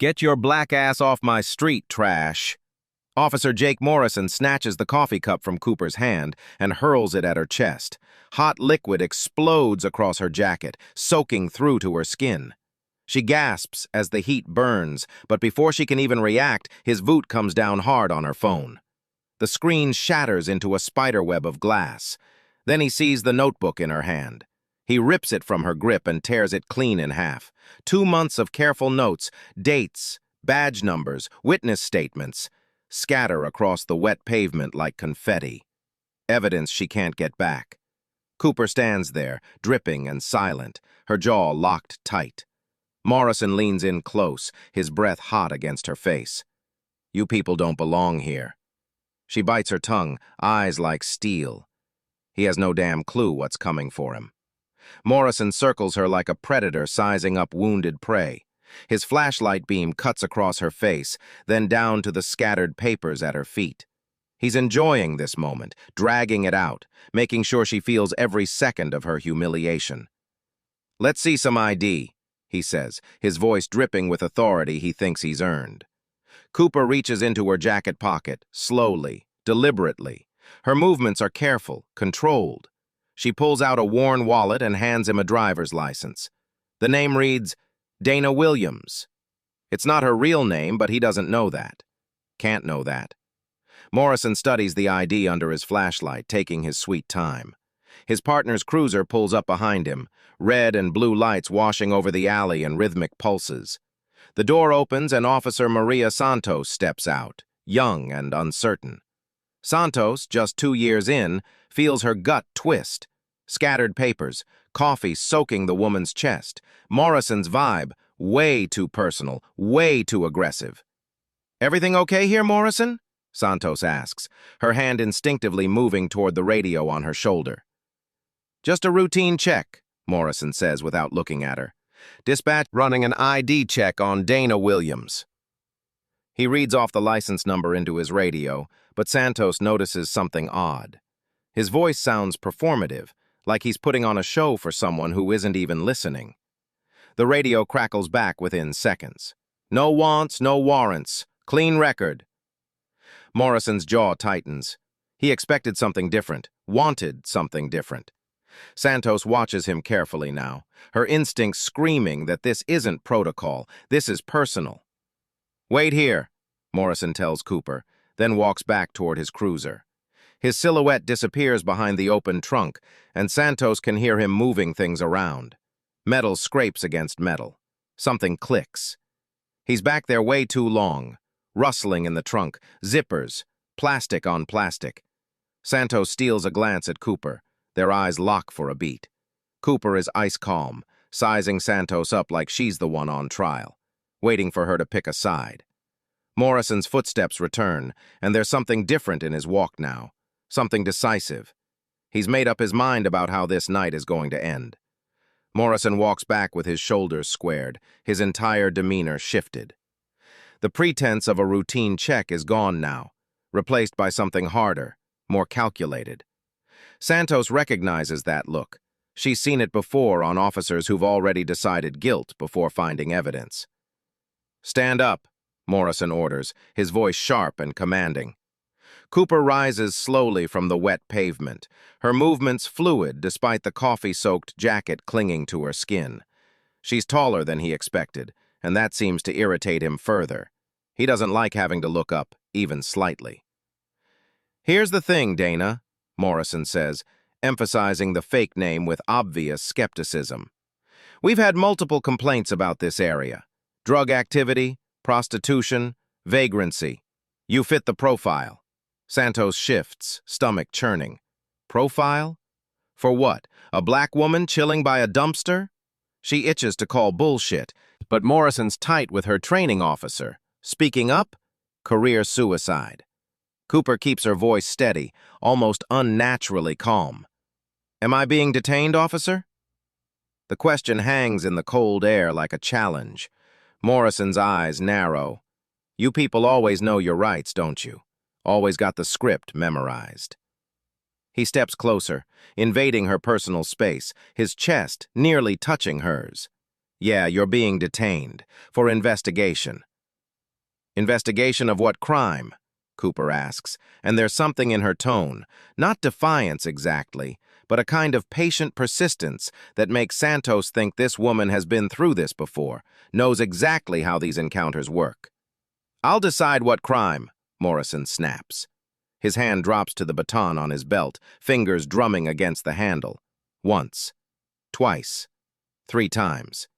Get your black ass off my street, trash. Officer Jake Morrison snatches the coffee cup from Cooper's hand and hurls it at her chest. Hot liquid explodes across her jacket, soaking through to her skin. She gasps as the heat burns, but before she can even react, his boot comes down hard on her phone. The screen shatters into a spiderweb of glass. Then he sees the notebook in her hand. He rips it from her grip and tears it clean in half. 2 months of careful notes, dates, badge numbers, witness statements, scatter across the wet pavement like confetti. Evidence she can't get back. Cooper stands there, dripping and silent, her jaw locked tight. Morrison leans in close, his breath hot against her face. You people don't belong here. She bites her tongue, eyes like steel. He has no damn clue what's coming for him. Morrison circles her like a predator sizing up wounded prey. His flashlight beam cuts across her face, then down to the scattered papers at her feet. He's enjoying this moment, dragging it out, making sure she feels every second of her humiliation. Let's see some ID, he says, his voice dripping with authority he thinks he's earned. Cooper reaches into her jacket pocket, slowly, deliberately. Her movements are careful, controlled. She pulls out a worn wallet and hands him a driver's license. The name reads, Dana Williams. It's not her real name, but he doesn't know that. Can't know that. Morrison studies the ID under his flashlight, taking his sweet time. His partner's cruiser pulls up behind him, red and blue lights washing over the alley in rhythmic pulses. The door opens and Officer Maria Santos steps out, young and uncertain. Santos, just 2 years in, feels her gut twist. Scattered papers, coffee soaking the woman's chest. Morrison's vibe, way too personal, way too aggressive. Everything okay here, Morrison? Santos asks, her hand instinctively moving toward the radio on her shoulder. Just a routine check, Morrison says without looking at her. Dispatch running an ID check on Dana Williams. He reads off the license number into his radio, but Santos notices something odd. His voice sounds performative, like he's putting on a show for someone who isn't even listening. The radio crackles back within seconds. No wants, no warrants. Clean record. Morrison's jaw tightens. He expected something different, wanted something different. Santos watches him carefully now, her instincts screaming that this isn't protocol, this is personal. Wait here, Morrison tells Cooper, then walks back toward his cruiser. His silhouette disappears behind the open trunk, and Santos can hear him moving things around. Metal scrapes against metal. Something clicks. He's back there way too long, rustling in the trunk, zippers, plastic on plastic. Santos steals a glance at Cooper. Their eyes lock for a beat. Cooper is ice calm, sizing Santos up like she's the one on trial, waiting for her to pick a side. Morrison's footsteps return, and there's something different in his walk now, something decisive. He's made up his mind about how this night is going to end. Morrison walks back with his shoulders squared, his entire demeanor shifted. The pretense of a routine check is gone now, replaced by something harder, more calculated. Santos recognizes that look. She's seen it before on officers who've already decided guilt before finding evidence. Stand up, Morrison orders, his voice sharp and commanding. Cooper rises slowly from the wet pavement, her movements fluid despite the coffee-soaked jacket clinging to her skin. She's taller than he expected, and that seems to irritate him further. He doesn't like having to look up, even slightly. Here's the thing, Dana, Morrison says, emphasizing the fake name with obvious skepticism. We've had multiple complaints about this area. Drug activity, prostitution, vagrancy. You fit the profile. Santos shifts, stomach churning. Profile? For what? A black woman chilling by a dumpster? She itches to call bullshit, but Morrison's tight with her training officer. Speaking up? Career suicide. Cooper keeps her voice steady, almost unnaturally calm. Am I being detained, officer? The question hangs in the cold air like a challenge. Morrison's eyes narrow. You people always know your rights, don't you? Always got the script memorized. He steps closer, invading her personal space, his chest nearly touching hers. Yeah, you're being detained, for investigation. Investigation of what crime? Cooper asks, and there's something in her tone, not defiance exactly, but a kind of patient persistence that makes Santos think this woman has been through this before, knows exactly how these encounters work. I'll decide what crime, Morrison snaps. His hand drops to the baton on his belt, fingers drumming against the handle. Once. Twice. 3 times.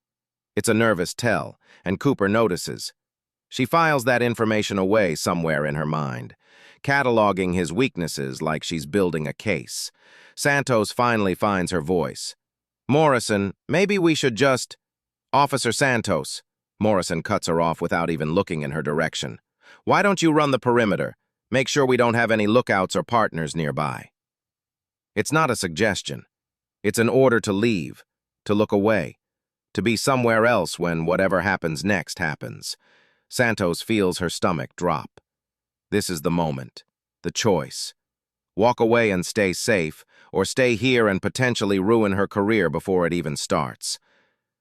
It's a nervous tell, and Cooper notices. She files that information away somewhere in her mind, cataloging his weaknesses like she's building a case. Santos finally finds her voice. Morrison, maybe we should just... Officer Santos. Morrison cuts her off without even looking in her direction. Why don't you run the perimeter? Make sure we don't have any lookouts or partners nearby. It's not a suggestion. It's an order to leave, to look away, to be somewhere else when whatever happens next happens. Santos feels her stomach drop. This is the moment, the choice. Walk away and stay safe, or stay here and potentially ruin her career before it even starts.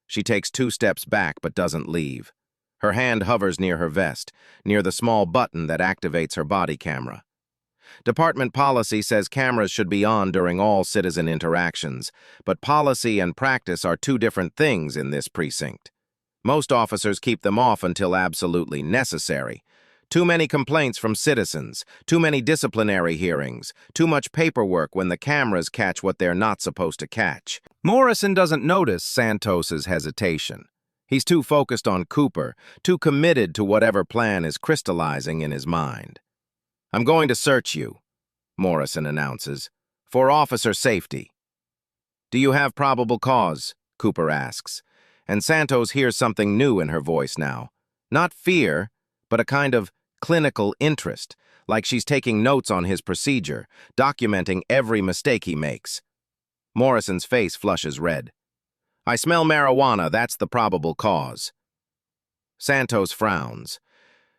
She takes 2 steps back but doesn't leave. Her hand hovers near her vest, near the small button that activates her body camera. Department policy says cameras should be on during all citizen interactions, but policy and practice are 2 different things in this precinct. Most officers keep them off until absolutely necessary. Too many complaints from citizens, too many disciplinary hearings, too much paperwork when the cameras catch what they're not supposed to catch. Morrison doesn't notice Santos's hesitation. He's too focused on Cooper, too committed to whatever plan is crystallizing in his mind. I'm going to search you, Morrison announces, for officer safety. Do you have probable cause? Cooper asks, and Santos hears something new in her voice now. Not fear, but a kind of clinical interest, like she's taking notes on his procedure, documenting every mistake he makes. Morrison's face flushes red. I smell marijuana, that's the probable cause. Santos frowns.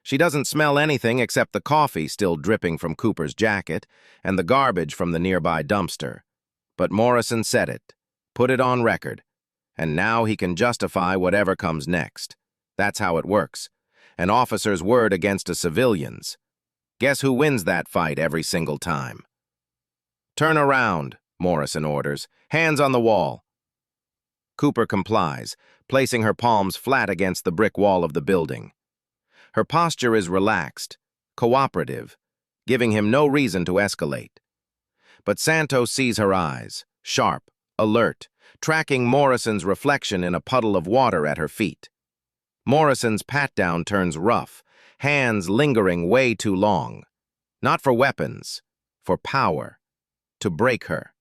She doesn't smell anything except the coffee still dripping from Cooper's jacket and the garbage from the nearby dumpster. But Morrison said it, put it on record, and now he can justify whatever comes next. That's how it works. An officer's word against a civilian's. Guess who wins that fight every single time? Turn around, Morrison orders. Hands on the wall. Cooper complies, placing her palms flat against the brick wall of the building. Her posture is relaxed, cooperative, giving him no reason to escalate. But Santos sees her eyes, sharp, alert, tracking Morrison's reflection in a puddle of water at her feet. Morrison's pat-down turns rough, hands lingering way too long. Not for weapons, for power, to break her.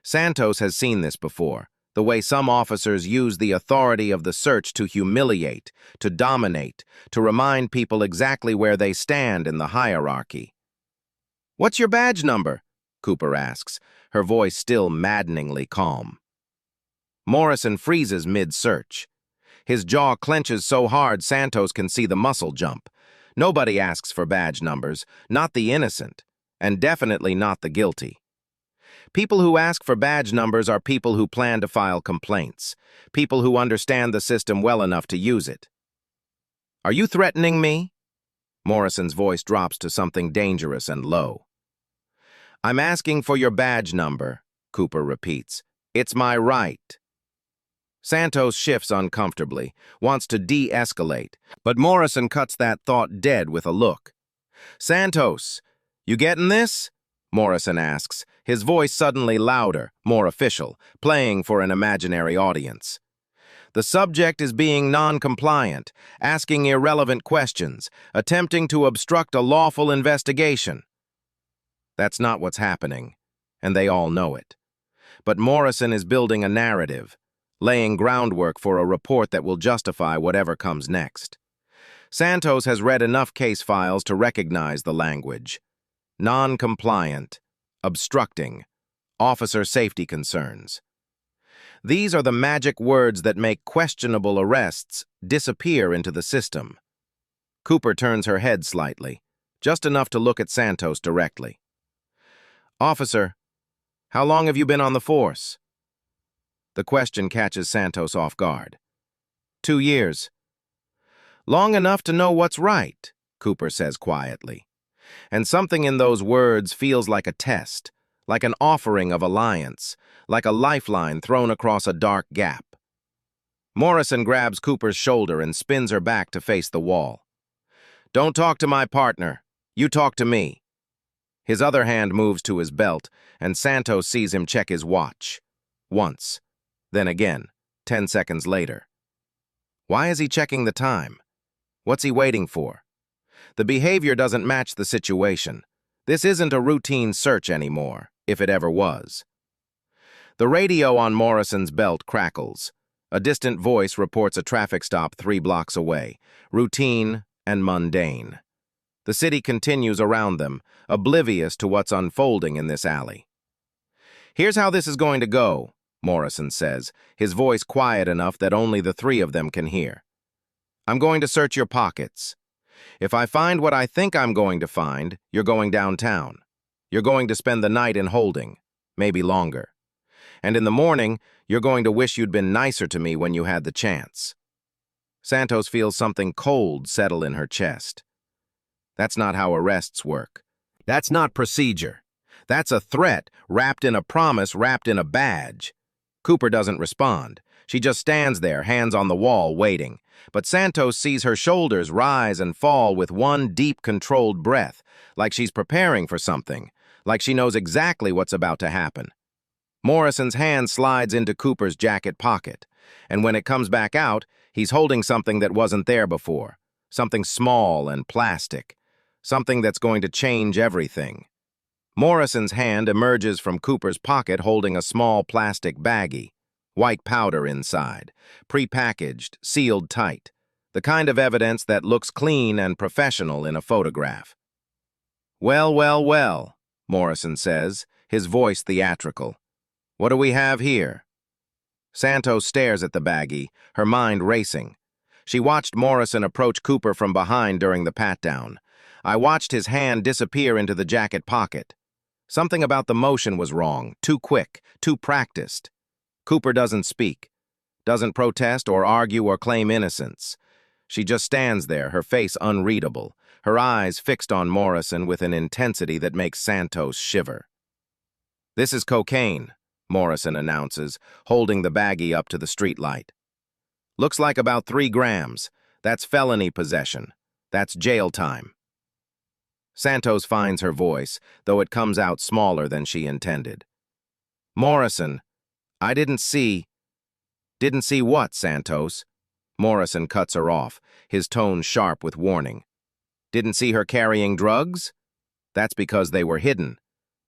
Santos has seen this before, the way some officers use the authority of the search to humiliate, to dominate, to remind people exactly where they stand in the hierarchy. What's your badge number? Cooper asks, her voice still maddeningly calm. Morrison freezes mid-search. His jaw clenches so hard Santos can see the muscle jump. Nobody asks for badge numbers, not the innocent, and definitely not the guilty. People who ask for badge numbers are people who plan to file complaints, people who understand the system well enough to use it. Are you threatening me? Morrison's voice drops to something dangerous and low. I'm asking for your badge number, Cooper repeats. It's my right. Santos shifts uncomfortably, wants to de-escalate, but Morrison cuts that thought dead with a look. Santos, you getting this? Morrison asks, his voice suddenly louder, more official, playing for an imaginary audience. The subject is being non-compliant, asking irrelevant questions, attempting to obstruct a lawful investigation. That's not what's happening, and they all know it. But Morrison is building a narrative, laying groundwork for a report that will justify whatever comes next. Santos has read enough case files to recognize the language. Non-compliant, obstructing, officer safety concerns. These are the magic words that make questionable arrests disappear into the system. Cooper turns her head slightly, just enough to look at Santos directly. Officer, how long have you been on the force? The question catches Santos off guard. 2 years. Long enough to know what's right, Cooper says quietly. And something in those words feels like a test, like an offering of alliance, like a lifeline thrown across a dark gap. Morrison grabs Cooper's shoulder and spins her back to face the wall. Don't talk to my partner. You talk to me. His other hand moves to his belt, and Santos sees him check his watch. Once. Then again, 10 seconds later. Why is he checking the time? What's he waiting for? The behavior doesn't match the situation. This isn't a routine search anymore, if it ever was. The radio on Morrison's belt crackles. A distant voice reports a traffic stop 3 blocks away, routine and mundane. The city continues around them, oblivious to what's unfolding in this alley. Here's how this is going to go, Morrison says, his voice quiet enough that only the 3 of them can hear. I'm going to search your pockets. If I find what I think I'm going to find, you're going downtown. You're going to spend the night in holding, maybe longer. And in the morning, you're going to wish you'd been nicer to me when you had the chance. Santos feels something cold settle in her chest. That's not how arrests work. That's not procedure. That's a threat wrapped in a promise wrapped in a badge. Cooper doesn't respond. She just stands there, hands on the wall, waiting. But Santos sees her shoulders rise and fall with one deep, controlled breath, like she's preparing for something, like she knows exactly what's about to happen. Morrison's hand slides into Cooper's jacket pocket, and when it comes back out, he's holding something that wasn't there before, something small and plastic, something that's going to change everything. Morrison's hand emerges from Cooper's pocket holding a small plastic baggie, white powder inside, prepackaged, sealed tight, the kind of evidence that looks clean and professional in a photograph. Well, well, well, Morrison says, his voice theatrical. What do we have here? Santos stares at the baggie, her mind racing. She watched Morrison approach Cooper from behind during the pat-down. I watched his hand disappear into the jacket pocket. Something about the motion was wrong, too quick, too practiced. Cooper doesn't speak, doesn't protest or argue or claim innocence. She just stands there, her face unreadable, her eyes fixed on Morrison with an intensity that makes Santos shiver. This is cocaine, Morrison announces, holding the baggie up to the streetlight. Looks like about 3 grams. That's felony possession. That's jail time. Santos finds her voice, though it comes out smaller than she intended. Morrison, I didn't see... Didn't see what, Santos? Morrison cuts her off, his tone sharp with warning. Didn't see her carrying drugs? That's because they were hidden.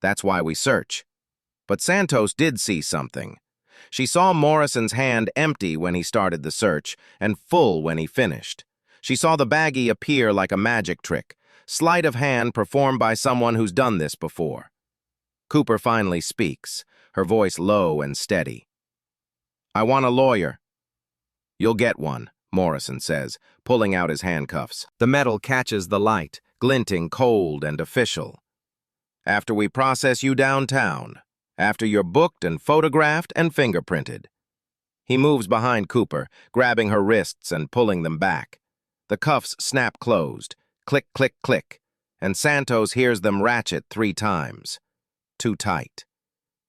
That's why we search. But Santos did see something. She saw Morrison's hand empty when he started the search, and full when he finished. She saw the baggie appear like a magic trick, sleight of hand performed by someone who's done this before. Cooper finally speaks, her voice low and steady. I want a lawyer. You'll get one, Morrison says, pulling out his handcuffs. The metal catches the light, glinting cold and official. After we process you downtown, after you're booked and photographed and fingerprinted. He moves behind Cooper, grabbing her wrists and pulling them back. The cuffs snap closed, click, click, click, and Santos hears them ratchet 3 times. Too tight.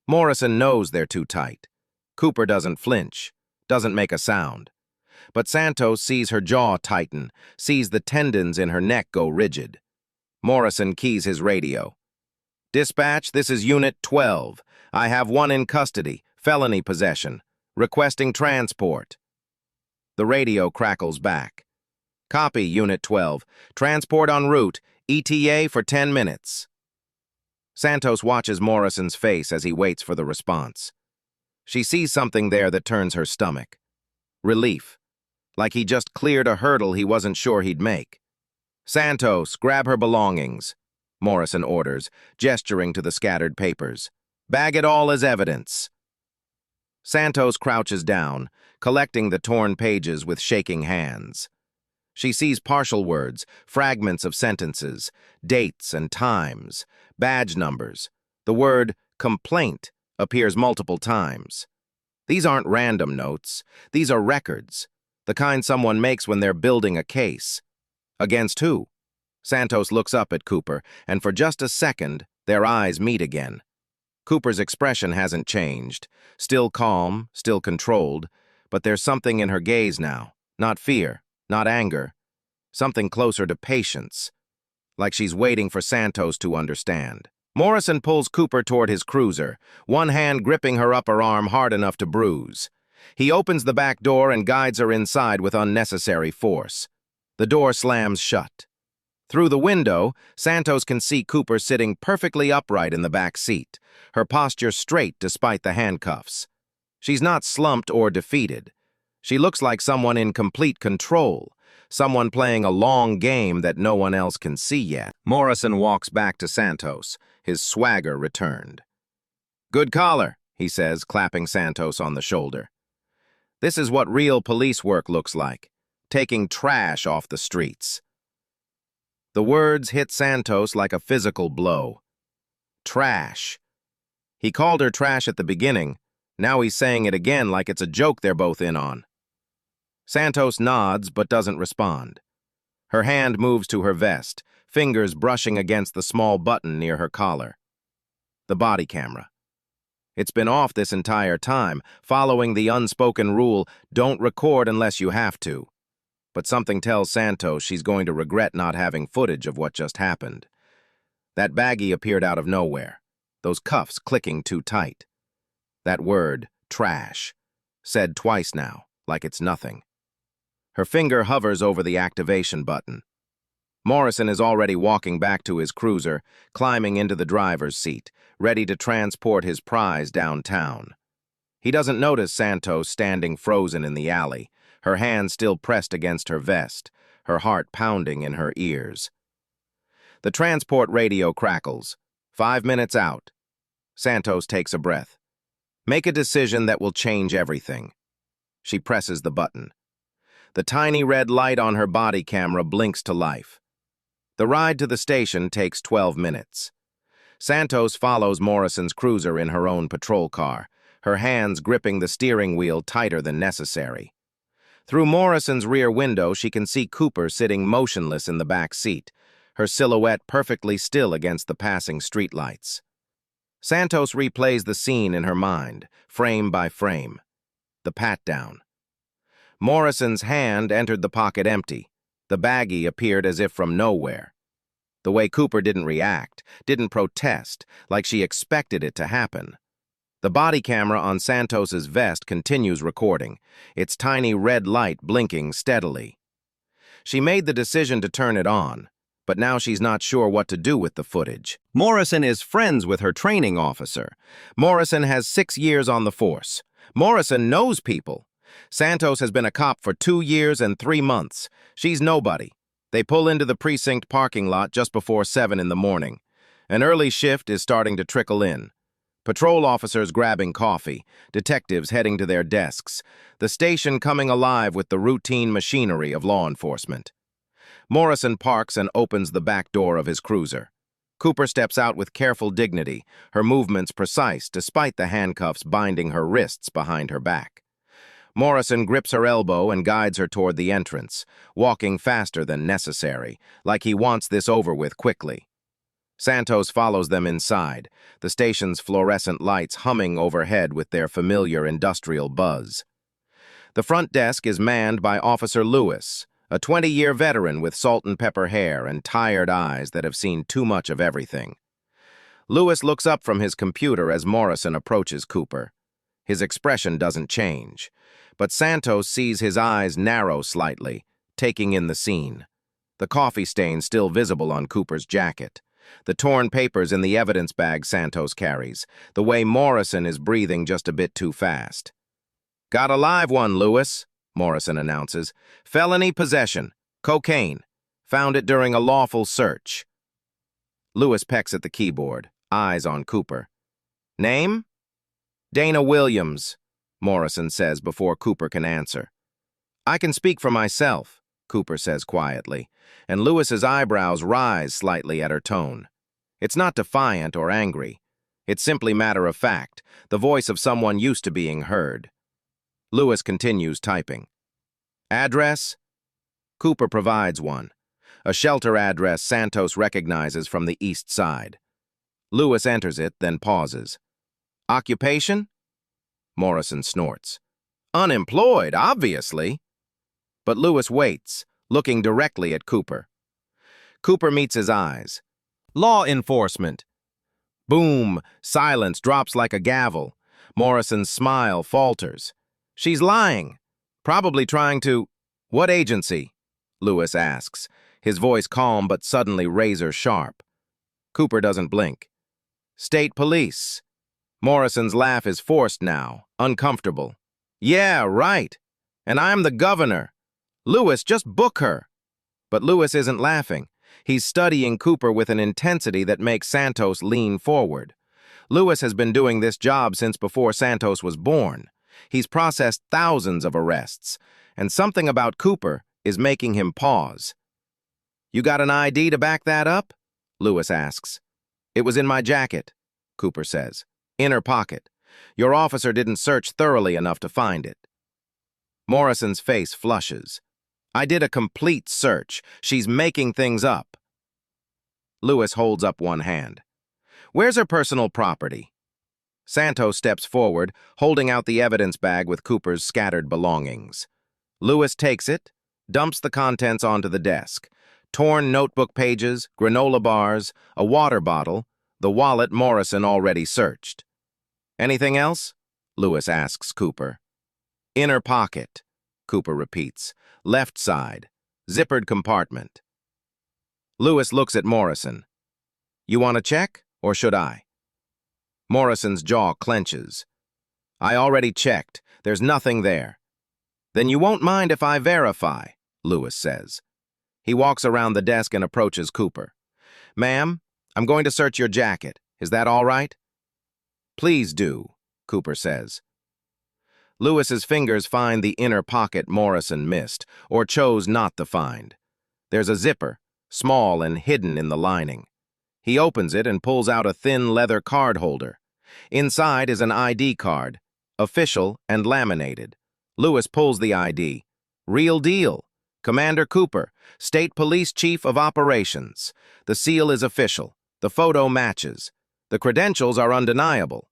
Morrison knows they're too tight. Cooper doesn't flinch, doesn't make a sound. But Santos sees her jaw tighten, sees the tendons in her neck go rigid. Morrison keys his radio. Dispatch, this is Unit 12. I have one in custody, felony possession, requesting transport. The radio crackles back. Copy, Unit 12. Transport en route, ETA for 10 minutes. Santos watches Morrison's face as he waits for the response. She sees something there that turns her stomach. Relief. Like he just cleared a hurdle he wasn't sure he'd make. Santos, grab her belongings, Morrison orders, gesturing to the scattered papers. Bag it all as evidence. Santos crouches down, collecting the torn pages with shaking hands. She sees partial words, fragments of sentences, dates and times, badge numbers. The word complaint appears multiple times. These aren't random notes. These are records. The kind someone makes when they're building a case. Against who? Santos looks up at Cooper, and for just a second, their eyes meet again. Cooper's expression hasn't changed. Still calm, still controlled, but there's something in her gaze now. Not fear, not anger. Something closer to patience. Like she's waiting for Santos to understand. Morrison pulls Cooper toward his cruiser, one hand gripping her upper arm hard enough to bruise. He opens the back door and guides her inside with unnecessary force. The door slams shut. Through the window, Santos can see Cooper sitting perfectly upright in the back seat, her posture straight despite the handcuffs. She's not slumped or defeated. She looks like someone in complete control, someone playing a long game that no one else can see yet. Morrison walks back to Santos, his swagger returned. "Good collar," he says, clapping Santos on the shoulder. "This is what real police work looks like, taking trash off the streets." The words hit Santos like a physical blow. Trash. He called her trash at the beginning. Now he's saying it again like it's a joke they're both in on. Santos nods but doesn't respond. Her hand moves to her vest, fingers brushing against the small button near her collar. The body camera. It's been off this entire time, following the unspoken rule, don't record unless you have to. But something tells Santos she's going to regret not having footage of what just happened. That baggie appeared out of nowhere, those cuffs clicking too tight. That word, trash, said twice now, like it's nothing. Her finger hovers over the activation button. Morrison is already walking back to his cruiser, climbing into the driver's seat, ready to transport his prize downtown. He doesn't notice Santos standing frozen in the alley, her hand still pressed against her vest, her heart pounding in her ears. The transport radio crackles. 5 minutes out. Santos takes a breath. Make a decision that will change everything. She presses the button. The tiny red light on her body camera blinks to life. The ride to the station takes 12 minutes. Santos follows Morrison's cruiser in her own patrol car, her hands gripping the steering wheel tighter than necessary. Through Morrison's rear window, she can see Cooper sitting motionless in the back seat, her silhouette perfectly still against the passing streetlights. Santos replays the scene in her mind, frame by frame. The pat-down. Morrison's hand entered the pocket empty. The baggie appeared as if from nowhere. The way Cooper didn't react, didn't protest, like she expected it to happen. The body camera on Santos's vest continues recording, its tiny red light blinking steadily. She made the decision to turn it on, but now she's not sure what to do with the footage. Morrison is friends with her training officer. Morrison has 6 years on the force. Morrison knows people. Santos has been a cop for 2 years and 3 months. She's nobody. They pull into the precinct parking lot just before 7 in the morning. An early shift is starting to trickle in. Patrol officers grabbing coffee, detectives heading to their desks, the station coming alive with the routine machinery of law enforcement. Morrison parks and opens the back door of his cruiser. Cooper steps out with careful dignity, her movements precise despite the handcuffs binding her wrists behind her back. Morrison grips her elbow and guides her toward the entrance, walking faster than necessary, like he wants this over with quickly. Santos follows them inside, the station's fluorescent lights humming overhead with their familiar industrial buzz. The front desk is manned by Officer Lewis, a 20-year veteran with salt and pepper hair and tired eyes that have seen too much of everything. Lewis looks up from his computer as Morrison approaches Cooper. His expression doesn't change, but Santos sees his eyes narrow slightly, taking in the scene. The coffee stain still visible on Cooper's jacket. The torn papers in the evidence bag Santos carries, the way Morrison is breathing just a bit too fast. "Got a live one, Lewis," Morrison announces. "Felony possession. Cocaine. Found it during a lawful search." Lewis pecks at the keyboard, eyes on Cooper. "Name?" "Dana Williams," Morrison says before Cooper can answer. "I can speak for myself," Cooper says quietly, and Lewis's eyebrows rise slightly at her tone. It's not defiant or angry. It's simply matter of fact, the voice of someone used to being heard. Lewis continues typing. Address? Cooper provides one. A shelter address Santos recognizes from the east side. Lewis enters it, then pauses. Occupation? Morrison snorts. Unemployed, obviously. But Lewis waits, looking directly at Cooper. Cooper meets his eyes. Law enforcement. Boom! Silence drops like a gavel. Morrison's smile falters. She's lying. Probably trying to... What agency? Lewis asks, his voice calm but suddenly razor-sharp. Cooper doesn't blink. State police. Morrison's laugh is forced now, uncomfortable. Yeah, right. And I'm the governor. Lewis, just book her. But Lewis isn't laughing. He's studying Cooper with an intensity that makes Santos lean forward. Lewis has been doing this job since before Santos was born. He's processed thousands of arrests, and something about Cooper is making him pause. You got an ID to back that up? Lewis asks. It was in my jacket, Cooper says. Inner pocket. Your officer didn't search thoroughly enough to find it. Morrison's face flushes. I did a complete search. She's making things up. Lewis holds up one hand. Where's her personal property? Santos steps forward, holding out the evidence bag with Cooper's scattered belongings. Lewis takes it, dumps the contents onto the desk. Torn notebook pages, granola bars, a water bottle, the wallet Morrison already searched. Anything else? Lewis asks Cooper. Inner pocket, Cooper repeats. Left side, zippered compartment. Lewis looks at Morrison. You want to check, or should I? Morrison's jaw clenches. I already checked. There's nothing there. Then you won't mind if I verify, Lewis says. He walks around the desk and approaches Cooper. Ma'am, I'm going to search your jacket. Is that all right? Please do, Cooper says. Lewis's fingers find the inner pocket Morrison missed, or chose not to find. There's a zipper, small and hidden in the lining. He opens it and pulls out a thin leather card holder. Inside is an ID card, official and laminated. Lewis pulls the ID. Real deal. Commander Cooper, State Police Chief of Operations. The seal is official. The photo matches. The credentials are undeniable.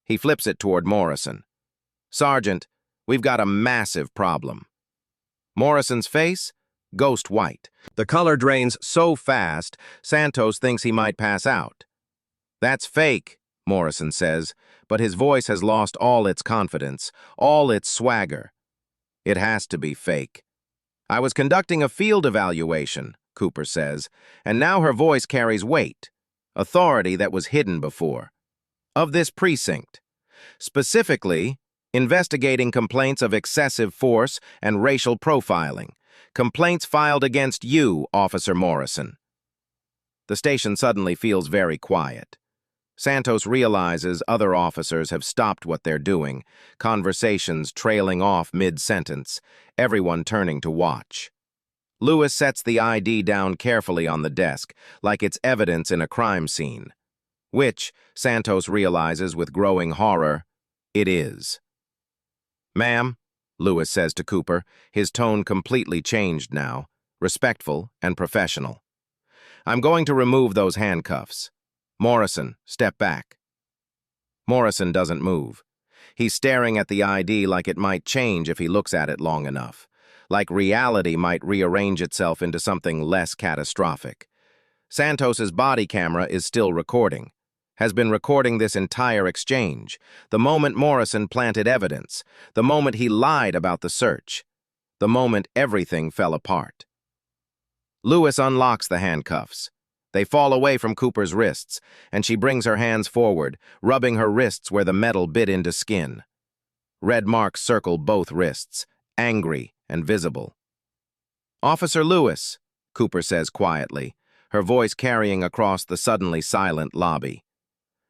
He flips it toward Morrison. Sergeant, we've got a massive problem. Morrison's face? Ghost white. The color drains so fast, Santos thinks he might pass out. That's fake, Morrison says, but his voice has lost all its confidence, all its swagger. It has to be fake. I was conducting a field evaluation, Cooper says, and now her voice carries weight, authority that was hidden before. Of this precinct. Specifically, investigating complaints of excessive force and racial profiling. Complaints filed against you, Officer Morrison. The station suddenly feels very quiet. Santos realizes other officers have stopped what they're doing, conversations trailing off mid-sentence, everyone turning to watch. Lewis sets the ID down carefully on the desk, like it's evidence in a crime scene. Which, Santos realizes with growing horror, it is. Ma'am, Lewis says to Cooper, his tone completely changed now, respectful and professional. I'm going to remove those handcuffs. Morrison, step back. Morrison doesn't move. He's staring at the ID like it might change if he looks at it long enough, like reality might rearrange itself into something less catastrophic. Santos's body camera is still recording, has been recording this entire exchange, the moment Morrison planted evidence, the moment he lied about the search, the moment everything fell apart. Lewis unlocks the handcuffs. They fall away from Cooper's wrists, and she brings her hands forward, rubbing her wrists where the metal bit into skin. Red marks circle both wrists, angry and visible. Officer Lewis, Cooper says quietly, her voice carrying across the suddenly silent lobby.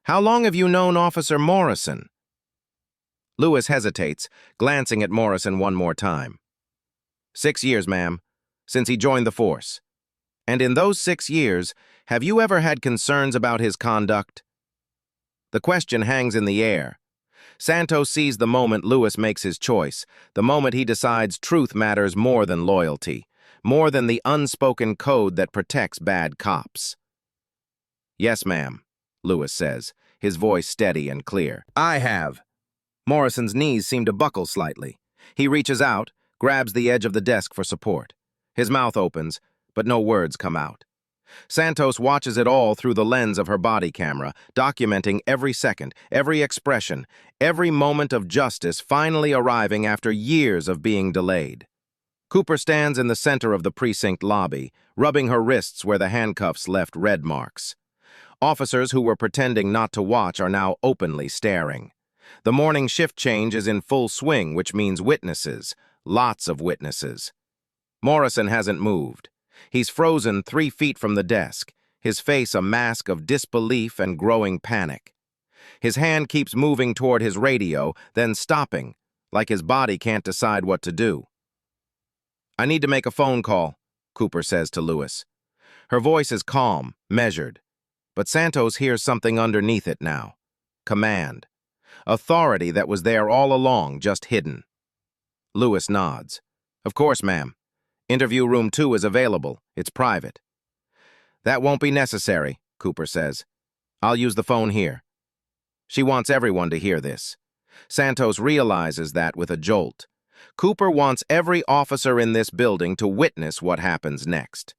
How long have you known Officer Morrison? Lewis hesitates, glancing at Morrison one more time. 6 years, ma'am, since he joined the force. And in those 6 years, have you ever had concerns about his conduct? The question hangs in the air. Santos sees the moment Lewis makes his choice, the moment he decides truth matters more than loyalty, more than the unspoken code that protects bad cops. "Yes, ma'am," Lewis says, his voice steady and clear. "I have." Morrison's knees seem to buckle slightly. He reaches out, grabs the edge of the desk for support. His mouth opens, but no words come out. Santos watches it all through the lens of her body camera, documenting every second, every expression, every moment of justice finally arriving after years of being delayed. Cooper stands in the center of the precinct lobby, rubbing her wrists where the handcuffs left red marks. Officers who were pretending not to watch are now openly staring. The morning shift change is in full swing, which means witnesses, lots of witnesses. Morrison hasn't moved. He's frozen 3 feet from the desk, his face a mask of disbelief and growing panic. His hand keeps moving toward his radio, then stopping, like his body can't decide what to do. "I need to make a phone call," Cooper says to Lewis. Her voice is calm, measured, but Santos hears something underneath it now. Command. Authority that was there all along, just hidden. Lewis nods. "Of course, ma'am. Interview room 2 is available. It's private." "That won't be necessary," Cooper says. "I'll use the phone here." She wants everyone to hear this. Santos realizes that with a jolt. Cooper wants every officer in this building to witness what happens next.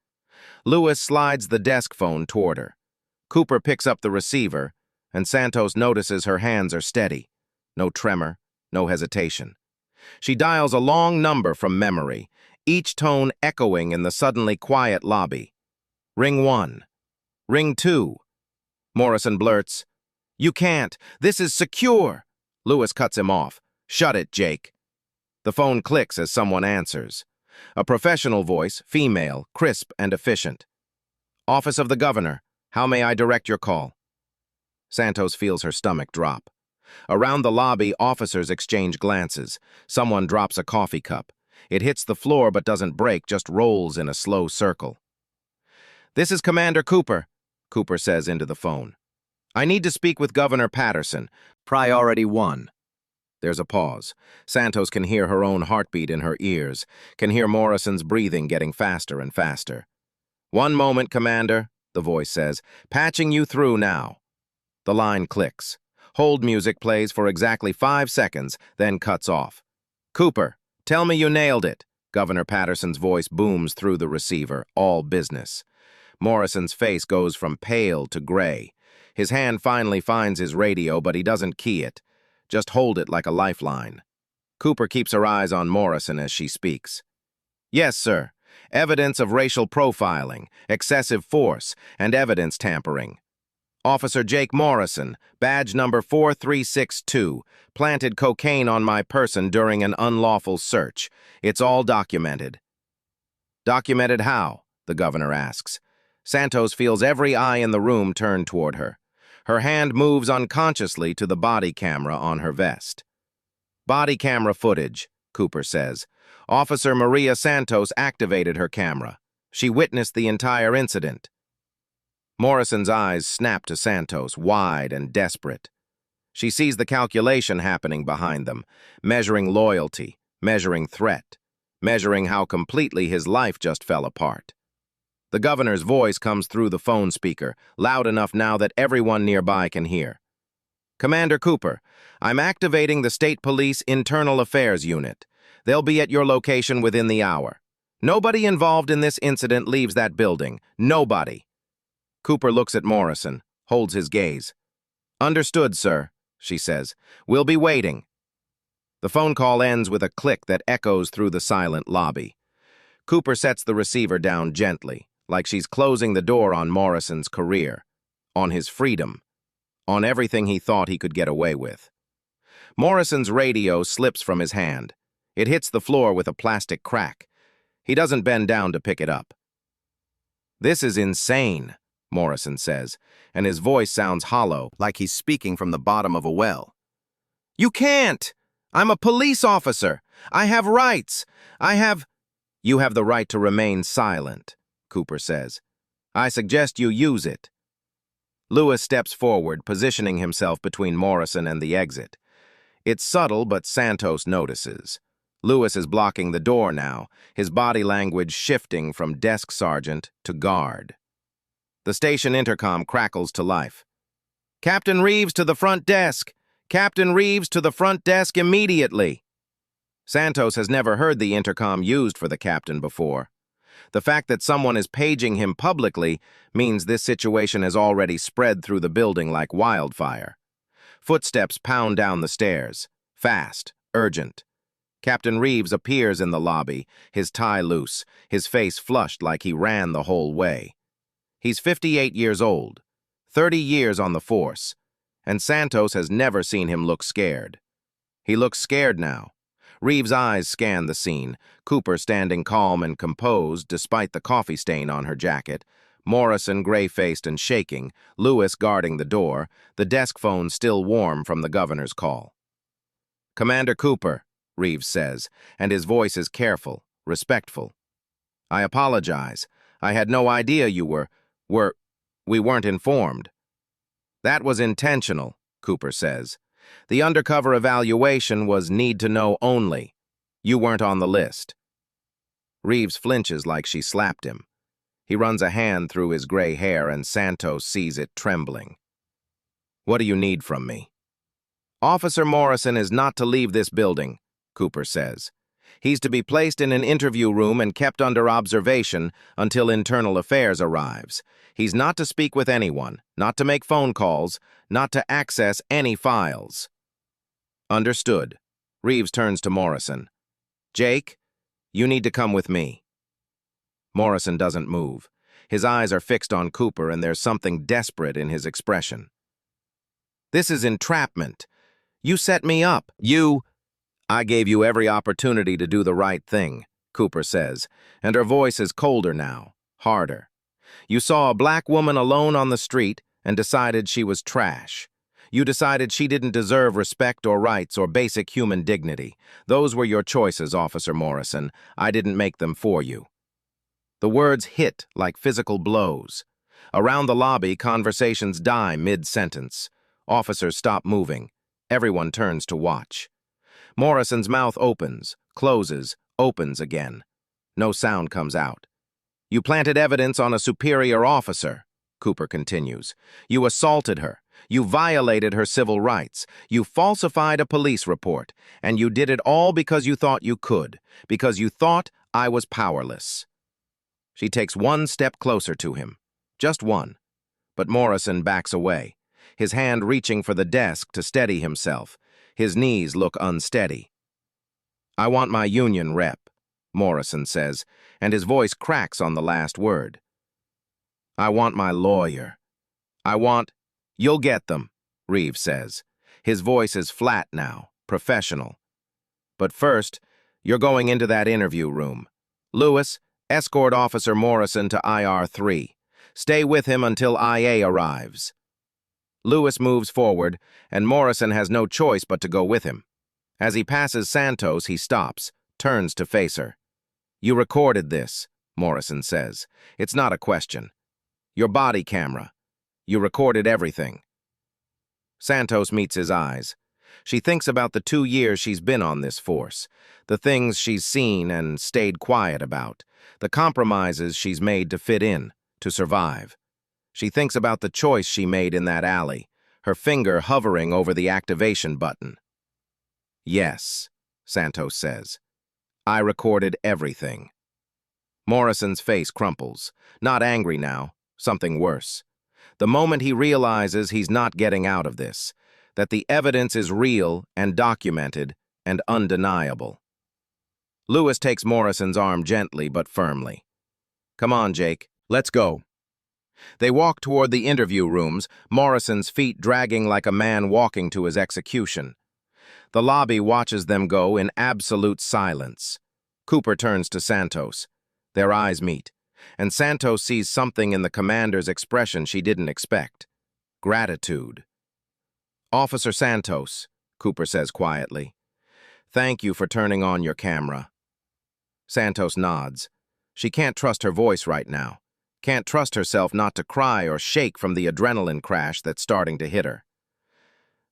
Lewis slides the desk phone toward her. Cooper picks up the receiver, and Santos notices her hands are steady. No tremor, no hesitation. She dials a long number from memory, each tone echoing in the suddenly quiet lobby. "Ring 1. Ring 2. Morrison blurts, "You can't. This is secure." Lewis cuts him off. "Shut it, Jake." The phone clicks as someone answers. A professional voice, female, crisp and efficient. "Office of the Governor. How may I direct your call?" Santos feels her stomach drop. Around the lobby, officers exchange glances. Someone drops a coffee cup. It hits the floor but doesn't break, just rolls in a slow circle. "This is Commander Cooper," Cooper says into the phone. "I need to speak with Governor Patterson. Priority 1. There's a pause. Santos can hear her own heartbeat in her ears, can hear Morrison's breathing getting faster and faster. "One moment, Commander," the voice says. "Patching you through now." The line clicks. Hold music plays for exactly 5 seconds, then cuts off. "Cooper, tell me you nailed it." Governor Patterson's voice booms through the receiver, all business. Morrison's face goes from pale to gray. His hand finally finds his radio, but he doesn't key it. Just hold it like a lifeline. Cooper keeps her eyes on Morrison as she speaks. "Yes, sir. Evidence of racial profiling, excessive force, and evidence tampering. Officer Jake Morrison, badge number 4362, planted cocaine on my person during an unlawful search. It's all documented." "Documented how?" the governor asks. Santos feels every eye in the room turn toward her. Her hand moves unconsciously to the body camera on her vest. "Body camera footage," Cooper says. "Officer Maria Santos activated her camera. She witnessed the entire incident." Morrison's eyes snap to Santos, wide and desperate. She sees the calculation happening behind them, measuring loyalty, measuring threat, measuring how completely his life just fell apart. The governor's voice comes through the phone speaker, loud enough now that everyone nearby can hear. "Commander Cooper, I'm activating the State Police Internal Affairs Unit. They'll be at your location within the hour. Nobody involved in this incident leaves that building. Nobody." Cooper looks at Morrison, holds his gaze. "Understood, sir," she says. "We'll be waiting." The phone call ends with a click that echoes through the silent lobby. Cooper sets the receiver down gently, like she's closing the door on Morrison's career, on his freedom, on everything he thought he could get away with. Morrison's radio slips from his hand. It hits the floor with a plastic crack. He doesn't bend down to pick it up. "This is insane," Morrison says, and his voice sounds hollow, like he's speaking from the bottom of a well. "You can't! I'm a police officer! I have rights! "You have the right to remain silent," Cooper says. "I suggest you use it." Lewis steps forward, positioning himself between Morrison and the exit. It's subtle, but Santos notices. Lewis is blocking the door now, his body language shifting from desk sergeant to guard. The station intercom crackles to life. "Captain Reeves to the front desk! Captain Reeves to the front desk immediately!" Santos has never heard the intercom used for the captain before. The fact that someone is paging him publicly means this situation has already spread through the building like wildfire. Footsteps pound down the stairs. Fast, urgent. Captain Reeves appears in the lobby, his tie loose, his face flushed like he ran the whole way. He's 58 years old, 30 years on the force, and Santos has never seen him look scared. He looks scared now. Reeves' eyes scan the scene, Cooper standing calm and composed despite the coffee stain on her jacket, Morrison gray-faced and shaking, Lewis guarding the door, the desk phone still warm from the governor's call. "Commander Cooper," Reeves says, and his voice is careful, respectful. "I apologize. I had no idea you we weren't informed." "That was intentional," Cooper says. "The undercover evaluation was need to know only. You weren't on the list." Reeves flinches like she slapped him. He runs a hand through his gray hair and Santos sees it trembling. "What do you need from me?" "Officer Morrison is not to leave this building," Cooper says. "He's to be placed in an interview room and kept under observation until Internal Affairs arrives. He's not to speak with anyone, not to make phone calls, not to access any files." "Understood." Reeves turns to Morrison. "Jake, you need to come with me." Morrison doesn't move. His eyes are fixed on Cooper and there's something desperate in his expression. "This is entrapment. You set me up. I gave you every opportunity to do the right thing," Cooper says, and her voice is colder now, harder. "You saw a black woman alone on the street and decided she was trash. You decided she didn't deserve respect or rights or basic human dignity. Those were your choices, Officer Morrison. I didn't make them for you." The words hit like physical blows. Around the lobby, conversations die mid-sentence. Officers stop moving. Everyone turns to watch. Morrison's mouth opens, closes, opens again. No sound comes out. "You planted evidence on a superior officer," Cooper continues. "You assaulted her. You violated her civil rights. You falsified a police report. And you did it all because you thought you could, because you thought I was powerless." She takes one step closer to him. Just one. But Morrison backs away, his hand reaching for the desk to steady himself. His knees look unsteady. "I want my union rep," Morrison says, and his voice cracks on the last word. "I want my lawyer. You'll get them," Reeves says. His voice is flat now, professional. "But first, you're going into that interview room. Lewis, escort Officer Morrison to IR3. Stay with him until IA arrives." Lewis moves forward, and Morrison has no choice but to go with him. As he passes Santos, he stops, turns to face her. "You recorded this," Morrison says. "It's not a question. Your body camera. You recorded everything." Santos meets his eyes. She thinks about the 2 years she's been on this force, the things she's seen and stayed quiet about, the compromises she's made to fit in, to survive. She thinks about the choice she made in that alley, her finger hovering over the activation button. "Yes," Santos says. "I recorded everything." Morrison's face crumples, not angry now, something worse. The moment he realizes he's not getting out of this, that the evidence is real and documented and undeniable. Lewis takes Morrison's arm gently but firmly. "Come on, Jake, let's go." They walk toward the interview rooms, Morrison's feet dragging like a man walking to his execution. The lobby watches them go in absolute silence. Cooper turns to Santos. Their eyes meet, and Santos sees something in the commander's expression she didn't expect. Gratitude. "Officer Santos," Cooper says quietly, "thank you for turning on your camera." Santos nods. She can't trust her voice right now. Can't trust herself not to cry or shake from the adrenaline crash that's starting to hit her.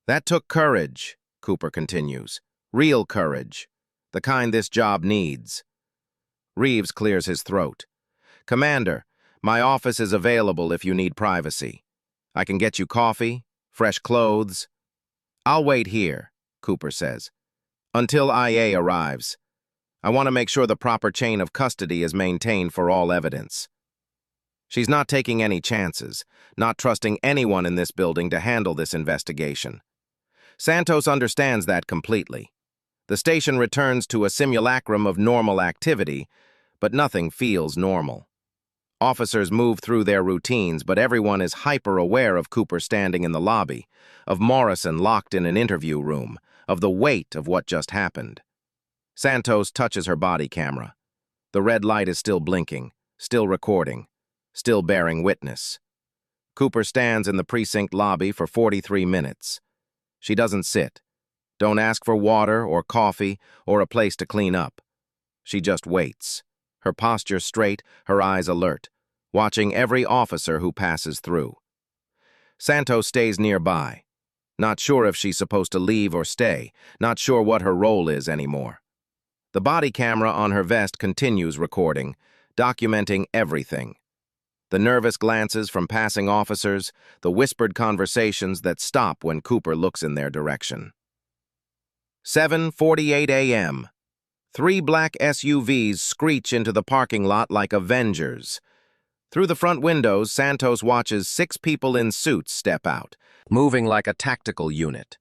"That took courage," Cooper continues. Real courage. The kind this job needs. Reeves clears his throat. Commander, my office is available if you need privacy. I can get you coffee, fresh clothes. I'll wait here, Cooper says, until IA arrives. I want to make sure the proper chain of custody is maintained for all evidence. She's not taking any chances, not trusting anyone in this building to handle this investigation. Santos understands that completely. The station returns to a simulacrum of normal activity, but nothing feels normal. Officers move through their routines, but everyone is hyper-aware of Cooper standing in the lobby, of Morrison locked in an interview room, of the weight of what just happened. Santos touches her body camera. The red light is still blinking, still recording, still bearing witness. Cooper stands in the precinct lobby for 43 minutes. She doesn't sit. Don't ask for water or coffee or a place to clean up. She just waits, her posture straight, her eyes alert, watching every officer who passes through. Santos stays nearby, not sure if she's supposed to leave or stay, not sure what her role is anymore. The body camera on her vest continues recording, documenting everything. The nervous glances from passing officers, the whispered conversations that stop when Cooper looks in their direction. 7:48 a.m. 3 black SUVs screech into the parking lot like Avengers. Through the front windows, Santos watches 6 people in suits step out, moving like a tactical unit.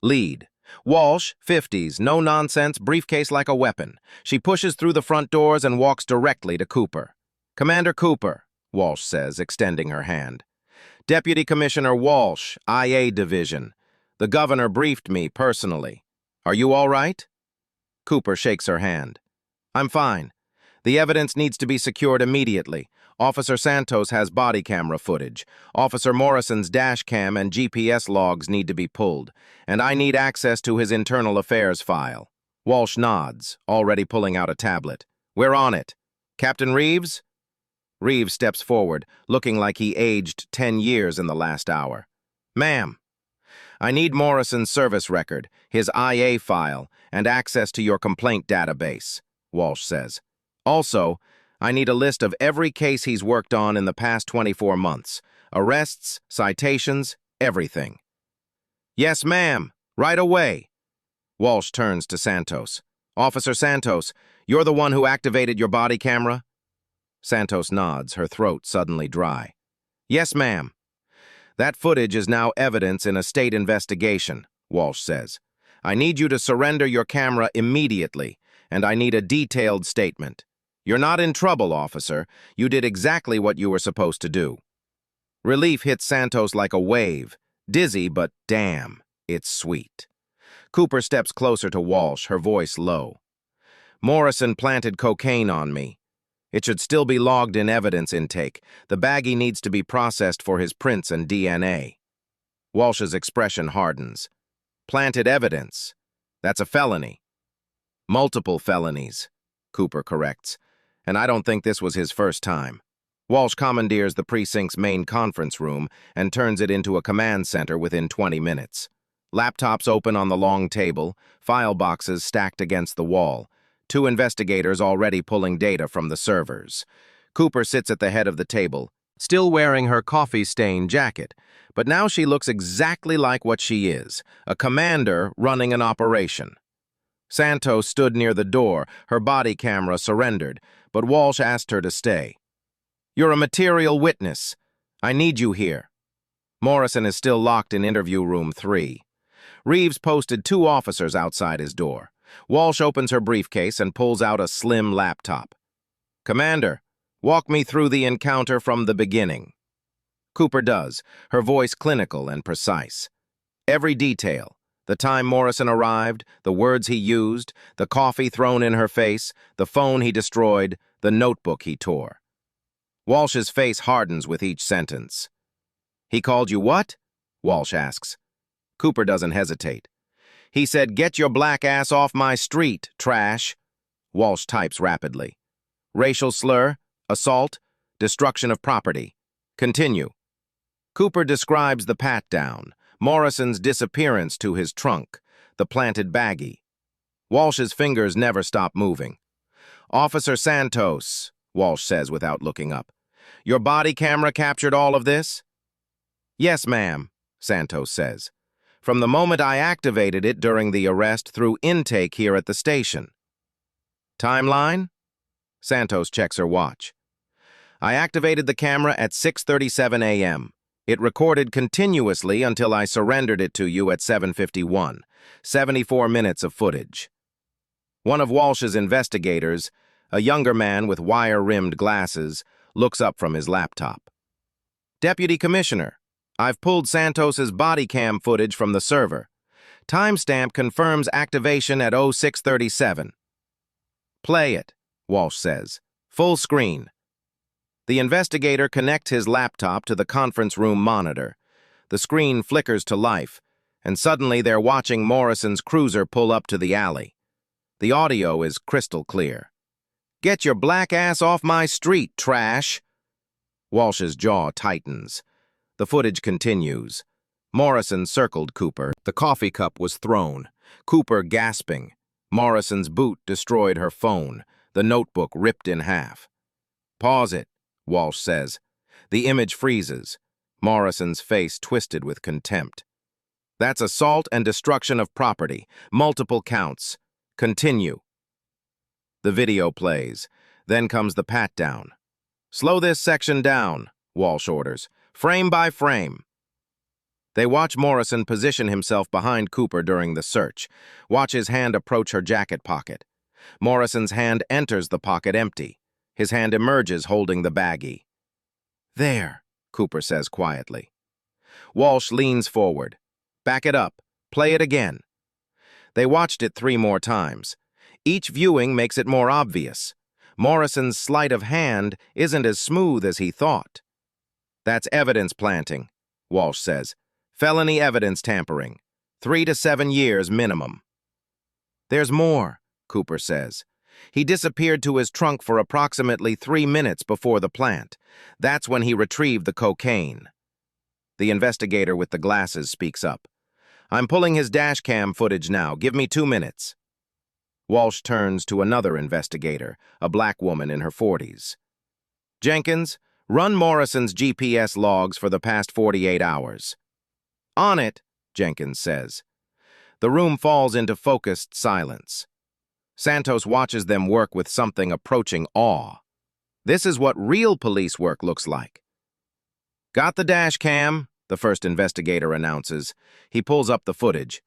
Lead. Walsh, 50s, no nonsense, briefcase like a weapon. She pushes through the front doors and walks directly to Cooper. Commander Cooper, Walsh says, extending her hand. Deputy Commissioner Walsh, IA Division. The governor briefed me personally. Are you all right? Cooper shakes her hand. I'm fine. The evidence needs to be secured immediately. Officer Santos has body camera footage. Officer Morrison's dash cam and GPS logs need to be pulled, and I need access to his internal affairs file. Walsh nods, already pulling out a tablet. We're on it. Captain Reeves? Reeves steps forward, looking like he aged 10 years in the last hour. Ma'am, I need Morrison's service record, his IA file, and access to your complaint database, Walsh says. Also, I need a list of every case he's worked on in the past 24 months. Arrests, citations, everything. Yes, ma'am. Right away. Walsh turns to Santos. Officer Santos, you're the one who activated your body camera? Santos nods, her throat suddenly dry. Yes, ma'am. That footage is now evidence in a state investigation, Walsh says. I need you to surrender your camera immediately, and I need a detailed statement. You're not in trouble, officer. You did exactly what you were supposed to do. Relief hits Santos like a wave. Dizzy, but damn, it's sweet. Cooper steps closer to Walsh, her voice low. Morrison planted cocaine on me. It should still be logged in evidence intake. The baggie needs to be processed for his prints and DNA. Walsh's expression hardens. Planted evidence. That's a felony. Multiple felonies, Cooper corrects. And I don't think this was his first time. Walsh commandeers the precinct's main conference room and turns it into a command center within 20 minutes. Laptops open on the long table, file boxes stacked against the wall. 2 investigators already pulling data from the servers. Cooper sits at the head of the table, still wearing her coffee-stained jacket, but now she looks exactly like what she is, a commander running an operation. Santos stood near the door, her body camera surrendered, but Walsh asked her to stay. You're a material witness. I need you here. Morrison is still locked in interview room 3. Reeves posted 2 officers outside his door. Walsh opens her briefcase and pulls out a slim laptop. Commander, walk me through the encounter from the beginning. Cooper does, her voice clinical and precise. Every detail, the time Morrison arrived, the words he used, the coffee thrown in her face, the phone he destroyed, the notebook he tore. Walsh's face hardens with each sentence. He called you what? Walsh asks. Cooper doesn't hesitate. He said, get your black ass off my street, trash. Walsh types rapidly. Racial slur, assault, destruction of property. Continue. Cooper describes the pat-down, Morrison's disappearance to his trunk, the planted baggie. Walsh's fingers never stop moving. "Officer Santos," Walsh says without looking up, "your body camera captured all of this?" "Yes, ma'am," Santos says, "from the moment I activated it during the arrest through intake here at the station." "Timeline?" Santos checks her watch. "I activated the camera at 6:37 a.m. It recorded continuously until I surrendered it to you at 7:51, 74 minutes of footage." One of Walsh's investigators, a younger man with wire-rimmed glasses, looks up from his laptop. "Deputy Commissioner, I've pulled Santos's body cam footage from the server. Timestamp confirms activation at 06:37. "Play it," Walsh says. "Full screen." The investigator connects his laptop to the conference room monitor. The screen flickers to life, and suddenly they're watching Morrison's cruiser pull up to the alley. The audio is crystal clear. "Get your black ass off my street, trash!" Walsh's jaw tightens. The footage continues. Morrison circled Cooper. The coffee cup was thrown. Cooper gasping. Morrison's boot destroyed her phone. The notebook ripped in half. "Pause it," Walsh says. The image freezes. Morrison's face twisted with contempt. "That's assault and destruction of property. Multiple counts. Continue." The video plays. Then comes the pat-down. "Slow this section down," Walsh orders. "Frame by frame." They watch Morrison position himself behind Cooper during the search. Watch his hand approach her jacket pocket. Morrison's hand enters the pocket empty. His hand emerges holding the baggie. "There," Cooper says quietly. Walsh leans forward. "Back it up. Play it again." They watched it 3 more times. Each viewing makes it more obvious. Morrison's sleight of hand isn't as smooth as he thought. "That's evidence planting," Walsh says. "Felony evidence tampering. 3 to 7 years minimum." "There's more," Cooper says. "He disappeared to his trunk for approximately 3 minutes before the plant. That's when he retrieved the cocaine." The investigator with the glasses speaks up. "I'm pulling his dash cam footage now. Give me 2 minutes." Walsh turns to another investigator, a black woman in her 40s. "Jenkins, run Morrison's GPS logs for the past 48 hours. "On it," Jenkins says. The room falls into focused silence. Santos watches them work with something approaching awe. This is what real police work looks like. "Got the dash cam," the first investigator announces. He pulls up the footage.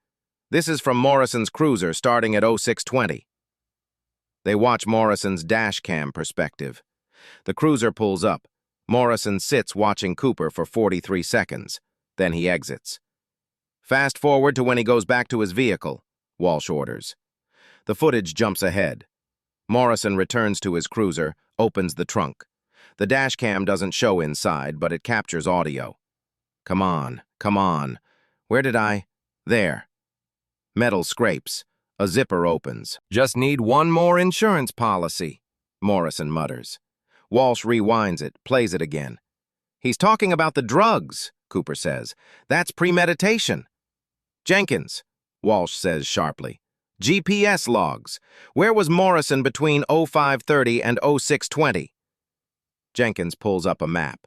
"This is from Morrison's cruiser starting at 06:20. They watch Morrison's dash cam perspective. The cruiser pulls up. Morrison sits watching Cooper for 43 seconds. Then he exits. "Fast forward to when he goes back to his vehicle," Walsh orders. The footage jumps ahead. Morrison returns to his cruiser, opens the trunk. The dash cam doesn't show inside, but it captures audio. Come on. Where did I? There." Metal scrapes. A zipper opens. "Just need one more insurance policy," Morrison mutters. Walsh rewinds it, plays it again. "He's talking about the drugs," Cooper says. "That's premeditation." "Jenkins," Walsh says sharply. "GPS logs. Where was Morrison between 05:30 and 06:20? Jenkins pulls up a map.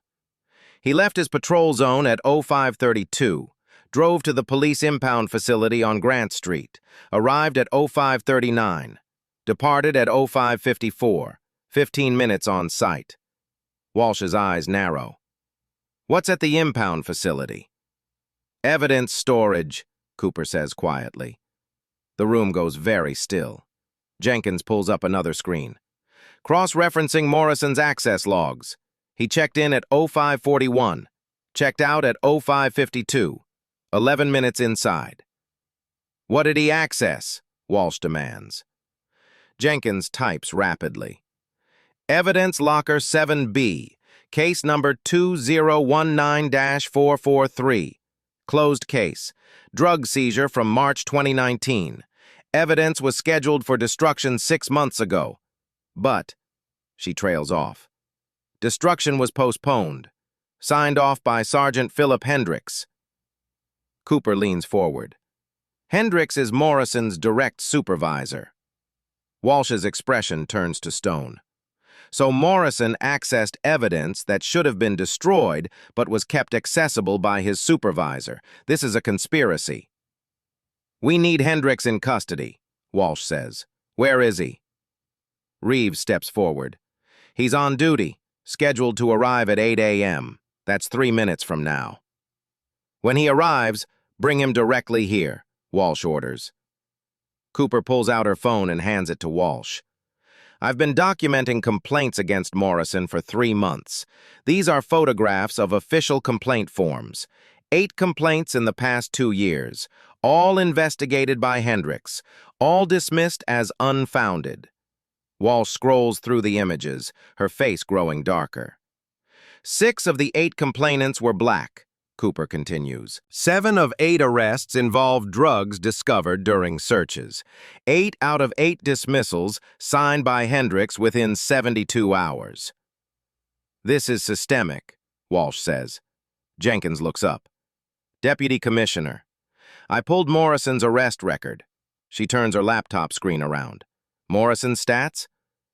"He left his patrol zone at 05:32, drove to the police impound facility on Grant Street, arrived at 05:39, departed at 05:54, 15 minutes on site." Walsh's eyes narrow. "What's at the impound facility?" "Evidence storage," Cooper says quietly. The room goes very still. Jenkins pulls up another screen. "Cross-referencing Morrison's access logs. He checked in at 05:41, checked out at 05:52, 11 minutes inside." "What did he access?" Walsh demands. Jenkins types rapidly. "Evidence locker 7B, case number 2019-443. Closed case. Drug seizure from March 2019. Evidence was scheduled for destruction 6 months ago. But," she trails off. "Destruction was postponed. Signed off by Sergeant Philip Hendricks." Cooper leans forward. Hendricks is Morrison's direct supervisor. Walsh's expression turns to stone. So Morrison accessed evidence that should have been destroyed but was kept accessible by his supervisor. This is a conspiracy. We need Hendricks in custody, Walsh says. Where is he? Reeves steps forward. He's on duty, scheduled to arrive at 8 a.m. That's 3 minutes from now. When he arrives, bring him directly here, Walsh orders. Cooper pulls out her phone and hands it to Walsh. I've been documenting complaints against Morrison for 3 months. These are photographs of official complaint forms. 8 complaints in the past 2 years, all investigated by Hendricks, all dismissed as unfounded. Walsh scrolls through the images, her face growing darker. 6 of the 8 complainants were black, Cooper continues. 7 of 8 arrests involved drugs discovered during searches. 8 out of 8 dismissals signed by Hendricks within 72 hours. This is systemic, Walsh says. Jenkins looks up. Deputy Commissioner, I pulled Morrison's arrest record. She turns her laptop screen around. Morrison's stats?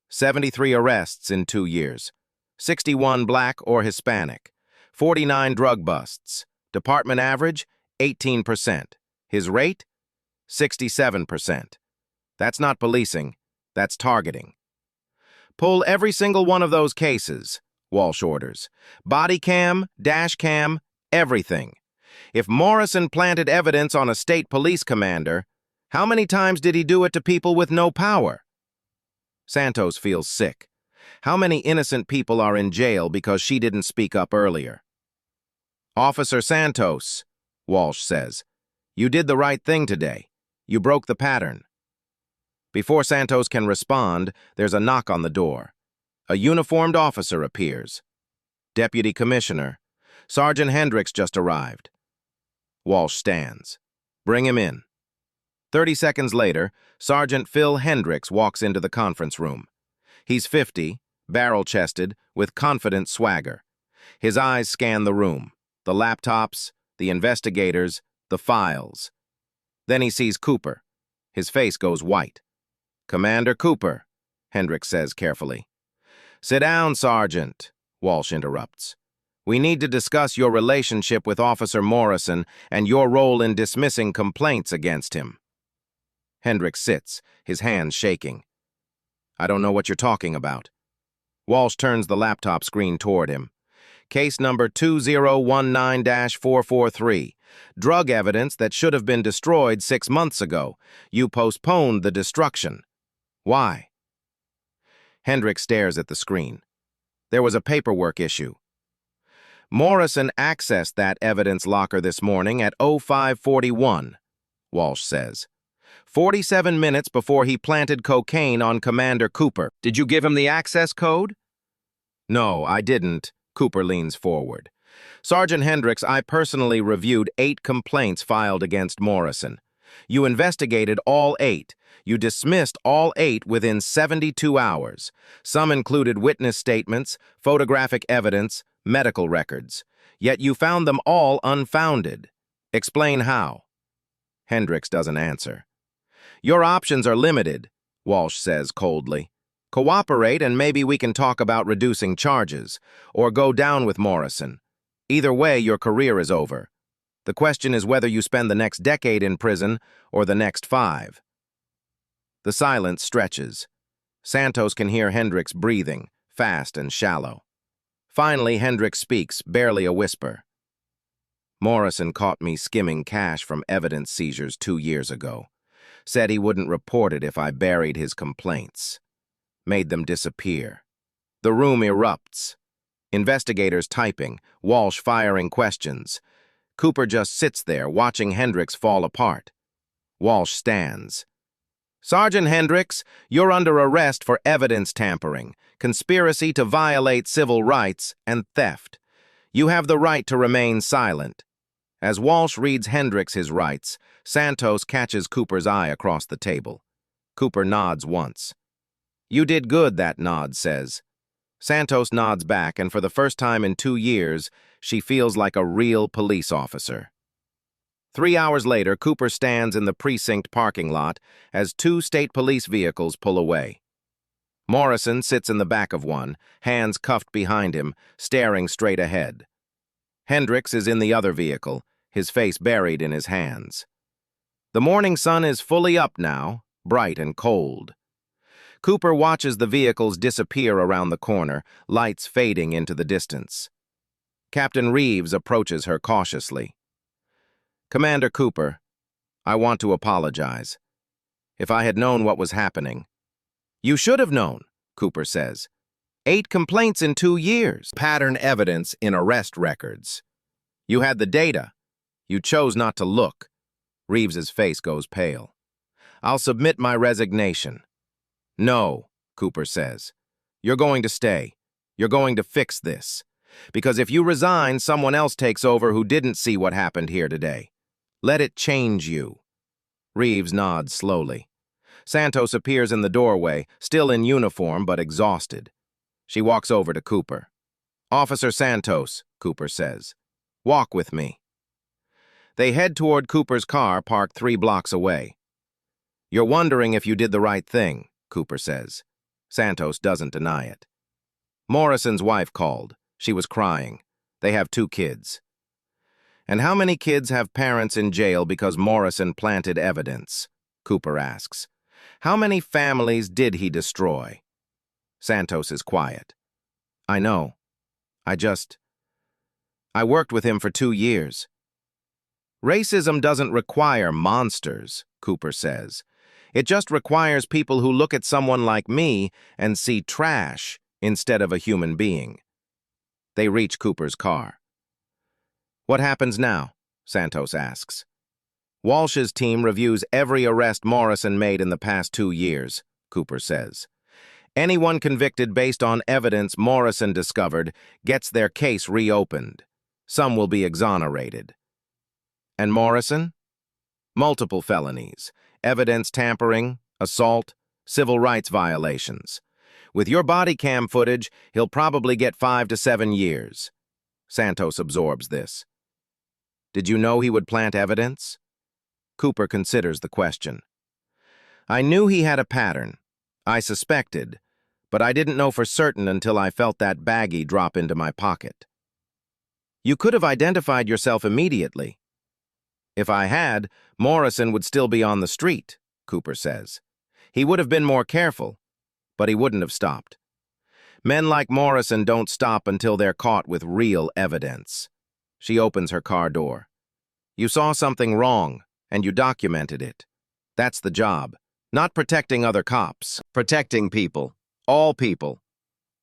73 arrests in 2 years. 61 black or Hispanic. 49 drug busts. Department average, 18%. His rate? 67%. That's not policing. That's targeting. Pull every single one of those cases, Walsh orders. Body cam, dash cam, everything. If Morrison planted evidence on a state police commander, how many times did he do it to people with no power? Santos feels sick. How many innocent people are in jail because she didn't speak up earlier? Officer Santos, Walsh says, you did the right thing today. You broke the pattern. Before Santos can respond, there's a knock on the door. A uniformed officer appears. Deputy Commissioner, Sergeant Hendricks just arrived. Walsh stands. Bring him in. 30 seconds later, Sergeant Phil Hendricks walks into the conference room. He's 50, barrel-chested, with confident swagger. His eyes scan the room, the laptops, the investigators, the files. Then he sees Cooper. His face goes white. Commander Cooper, Hendricks says carefully. Sit down, Sergeant, Walsh interrupts. We need to discuss your relationship with Officer Morrison and your role in dismissing complaints against him. Hendricks sits, his hands shaking. I don't know what you're talking about. Walsh turns the laptop screen toward him. Case number 2019-443. Drug evidence that should have been destroyed 6 months ago. You postponed the destruction. Why? Hendricks stares at the screen. There was a paperwork issue. Morrison accessed that evidence locker this morning at 0541, Walsh says. 47 minutes before he planted cocaine on Commander Cooper. Did you give him the access code? No, I didn't. Cooper leans forward. Sergeant Hendricks, I personally reviewed 8 complaints filed against Morrison. You investigated all 8. You dismissed all 8 within 72 hours. Some included witness statements, photographic evidence, medical records. Yet you found them all unfounded. Explain how. Hendricks doesn't answer. Your options are limited, Walsh says coldly. Cooperate and maybe we can talk about reducing charges, or go down with Morrison. Either way, your career is over. The question is whether you spend the next decade in prison or the next 5. The silence stretches. Santos can hear Hendricks breathing, fast and shallow. Finally, Hendricks speaks, barely a whisper. Morrison caught me skimming cash from evidence seizures 2 years ago. Said he wouldn't report it if I buried his complaints. Made them disappear. The room erupts. Investigators typing, Walsh firing questions. Cooper just sits there, watching Hendricks fall apart. Walsh stands. Sergeant Hendricks, you're under arrest for evidence tampering, conspiracy to violate civil rights, and theft. You have the right to remain silent. As Walsh reads Hendricks his rights, Santos catches Cooper's eye across the table. Cooper nods once. You did good, that nod says. Santos nods back, and for the first time in 2 years, she feels like a real police officer. 3 hours later, Cooper stands in the precinct parking lot as two state police vehicles pull away. Morrison sits in the back of one, hands cuffed behind him, staring straight ahead. Hendricks is in the other vehicle, his face buried in his hands. The morning sun is fully up now, bright and cold. Cooper watches the vehicles disappear around the corner, lights fading into the distance. Captain Reeves approaches her cautiously. "Commander Cooper, I want to apologize. If I had known what was happening." "You should have known," Cooper says. 8 complaints in 2 years. Pattern evidence in arrest records. You had the data. You chose not to look. Reeves's face goes pale. "I'll submit my resignation." "No," Cooper says. "You're going to stay. You're going to fix this. Because if you resign, someone else takes over who didn't see what happened here today. Let it change you." Reeves nods slowly. Santos appears in the doorway, still in uniform but exhausted. She walks over to Cooper. "Officer Santos," Cooper says. "Walk with me." They head toward Cooper's car parked 3 blocks away. "You're wondering if you did the right thing," Cooper says. Santos doesn't deny it. Morrison's wife called. She was crying. They have 2 kids. "And how many kids have parents in jail because Morrison planted evidence?" Cooper asks. "How many families did he destroy?" Santos is quiet. "I know. I worked with him for 2 years." "Racism doesn't require monsters," Cooper says. "It just requires people who look at someone like me and see trash instead of a human being." They reach Cooper's car. "What happens now?" Santos asks. "Walsh's team reviews every arrest Morrison made in the past 2 years," Cooper says. "Anyone convicted based on evidence Morrison discovered gets their case reopened. Some will be exonerated." "And Morrison?" "Multiple felonies, evidence tampering, assault, civil rights violations. With your body cam footage, he'll probably get 5 to 7 years. Santos absorbs this. "Did you know he would plant evidence?" Cooper considers the question. "I knew he had a pattern. I suspected, but I didn't know for certain until I felt that baggie drop into my pocket." "You could have identified yourself immediately." "If I had, Morrison would still be on the street," Cooper says. "He would have been more careful, but he wouldn't have stopped. Men like Morrison don't stop until they're caught with real evidence." She opens her car door. "You saw something wrong, and you documented it. That's the job. Not protecting other cops. Protecting people. All people."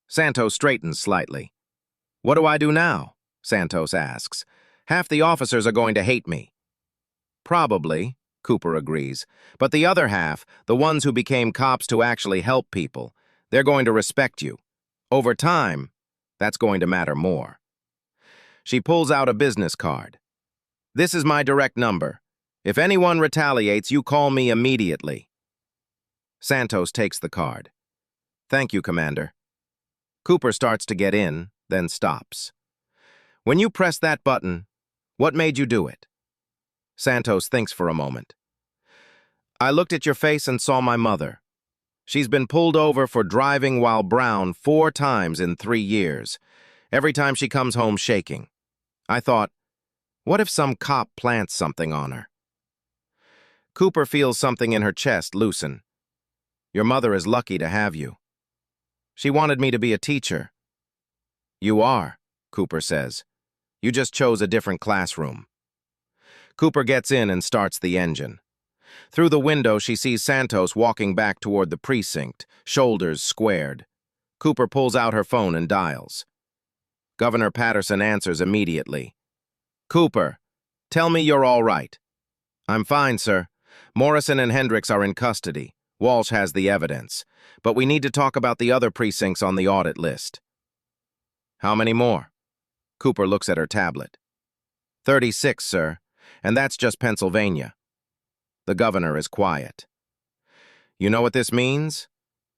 Santos straightens slightly. "What do I do now?" Santos asks. "Half the officers are going to hate me." "Probably," Cooper agrees. "But the other half, the ones who became cops to actually help people, they're going to respect you. Over time, that's going to matter more." She pulls out a business card. "This is my direct number. If anyone retaliates, you call me immediately." Santos takes the card. "Thank you, Commander." Cooper starts to get in, then stops. "When you press that button, what made you do it?" Santos thinks for a moment. "I looked at your face and saw my mother. She's been pulled over for driving while brown 4 times in 3 years. Every time she comes home shaking. I thought, what if some cop plants something on her?" Cooper feels something in her chest loosen. "Your mother is lucky to have you. She wanted me to be a teacher." "You are," Cooper says. "You just chose a different classroom." Cooper gets in and starts the engine. Through the window, she sees Santos walking back toward the precinct, shoulders squared. Cooper pulls out her phone and dials. Governor Patterson answers immediately. "Cooper, tell me you're all right." "I'm fine, sir. Morrison and Hendricks are in custody. Walsh has the evidence. But we need to talk about the other precincts on the audit list." "How many more?" Cooper looks at her tablet. 36, sir. And that's just Pennsylvania." The governor is quiet. "You know what this means?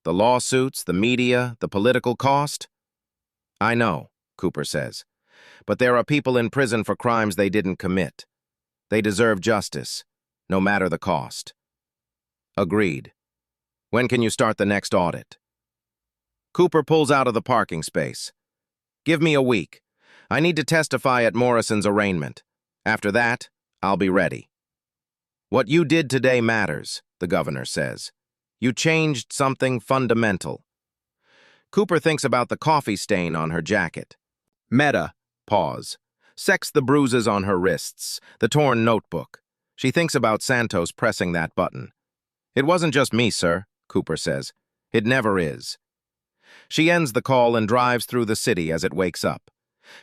The lawsuits, the media, the political cost?" "I know," Cooper says. "But there are people in prison for crimes they didn't commit. They deserve justice, no matter the cost. Agreed. When can you start the next audit? Cooper pulls out of the parking space. Give me a week. I need to testify at Morrison's arraignment. After that, I'll be ready. What you did today matters, the governor says. You changed something fundamental. Cooper thinks about the coffee stain on her jacket. Meta, pause. Secks the bruises on her wrists, the torn notebook. She thinks about Santos pressing that button. It wasn't just me, sir, Cooper says. It never is. She ends the call and drives through the city as it wakes up.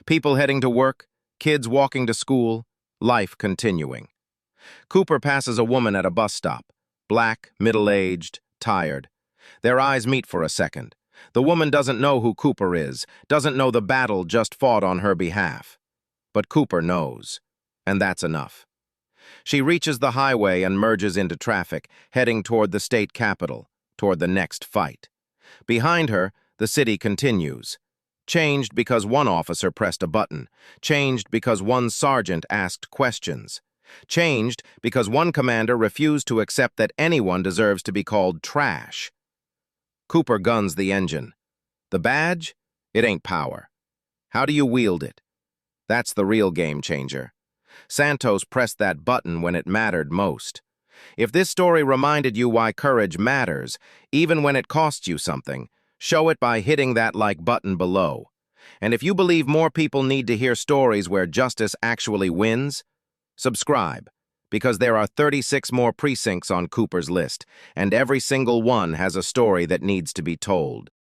People heading to work, kids walking to school, life continuing. Cooper passes a woman at a bus stop, black, middle-aged, tired. Their eyes meet for a second. The woman doesn't know who Cooper is, doesn't know the battle just fought on her behalf. But Cooper knows, and that's enough. She reaches the highway and merges into traffic, heading toward the state capitol, toward the next fight. Behind her, the city continues. Changed because one officer pressed a button. Changed because one sergeant asked questions. Changed because one commander refused to accept that anyone deserves to be called trash. Cooper guns the engine. The badge? It ain't power. How do you wield it? That's the real game changer. Santos pressed that button when it mattered most. If this story reminded you why courage matters, even when it costs you something, show it by hitting that like button below. And if you believe more people need to hear stories where justice actually wins, subscribe, because there are 36 more precincts on Cooper's list, and every single one has a story that needs to be told.